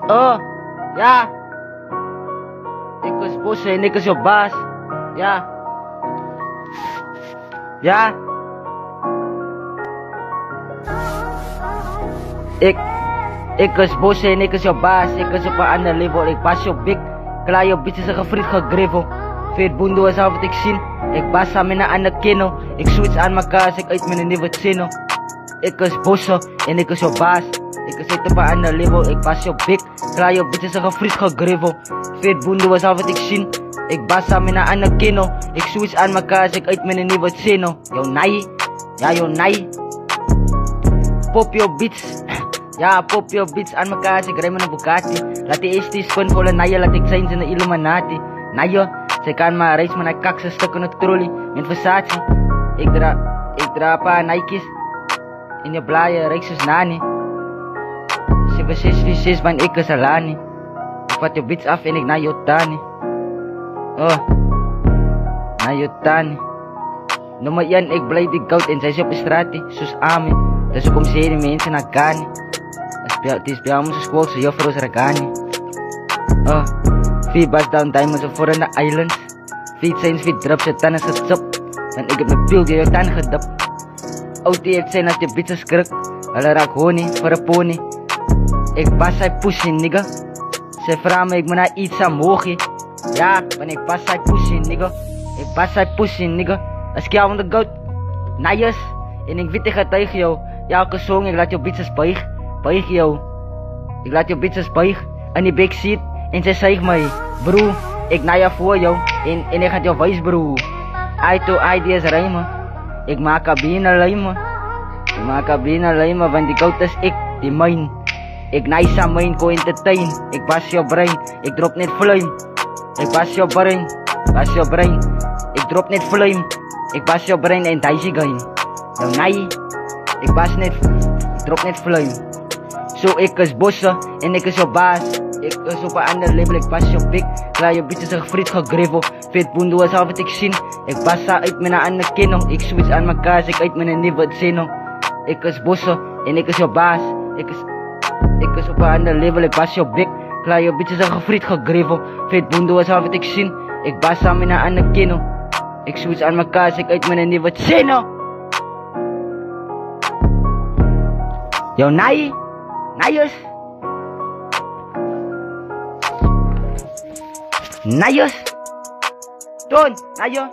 Oh, ja. Ik was Bosse en ik was jouw baas. Ja. Ja. Ik was Bosse en ik was jouw baas. Ik was op een ander level. Ik was jouw bik. Klaar jouw bitches en gefriet gegriffel. Veert boendo is al wat ik zie. Ik bas samen naar ander kino. Ik switch aan elkaar als ik uit mijn nieuwe zino. Ik was Bosse en ik was jouw baas. Ik zit op een ander level, ik was jouw bik. Klaar jouw bitches en gefriet gegriffel. Veert boendo is al wat ik zie. Ik bas samen naar ander kino. Ik switch aan elkaar als ik uit mijn nieuwe zino. Yo nai. Ja yo nai. Pop your beats. Ja, pop your beats aan elkaar als ik rij met een Bugatti. Laat die eerst die spin volle naaien, laat ik zijn in de Illuminati. Naaien, zij kan maar reis met een kakse stuk in het trolley. Met Versace. Ik dra een paar Nike's. In je blaaien, reis als Nani. 7646 van ik is Alani. Ik vat je beats af en ik naar Jotani. Oh, naar Jotani. Nummer 1, ik blijf die goud en zij is op de straat, zoals Ami. Dus ik kom zeer mensen naar Gani. Het is bij onze school, zo juffrouw is Ragani. Oh, 4 bars down diamonds of voor in de islands. 4 zijn 4 drops, je tanden is het en ik heb mijn pil die je tanden gedapt. OT heeft zijn als je bitches kruk. Hulle raak honing voor een pony. Ik pas hij pussy nigga. Ze vragen me ik moet naar iets aan mogen. Ja, want ik pas hij pussy nigga. Ik pas hij pussy nigga. Als ik jou van de goat. Nice. En ik weet tegen tegen jou. Ja, elke song ik laat jou bitches buig. Buig jou. Ik laat jou bitches buig. En die big seat. En ze zegt mij. Bro, ik na jou voor jou. En ik ga jou wijs bro. Eye to ideas rijmen. Ik maak cabine lijmen. Ik maak cabine lijmen. Want die goat is ik. Die mine. Ik nice aan mijn ko entertain. Ik was jouw brein. Ik drop net flame. Ik was jouw brein. Was jouw brein. Ik drop net flame. Ik was jouw brein en Daisy game. Nou nee. Ik was net. Ik drop net flame. Zo ik is Bosse en ik is jouw baas. Ik is op een ander label. Ik was jouw bik. Klaar je bitches en gefriet gegriffel. Vet boendo is al wat ik zie. Ik was uit met een ander kino. Ik switch aan elkaar als ik uit met een nieuwe zino. Ik is Bosse en ik is jouw baas. Ik is op een ander level, ik was jouw bik. Klaar je bitches en gefriet gegriffel. Vet boendo is al wat ik zie. Ik was samen naar een ander kino. Ik switch aan elkaar als ik uit met een nieuwe zino. Yo nai. Naius. Naius. Don, Nayo.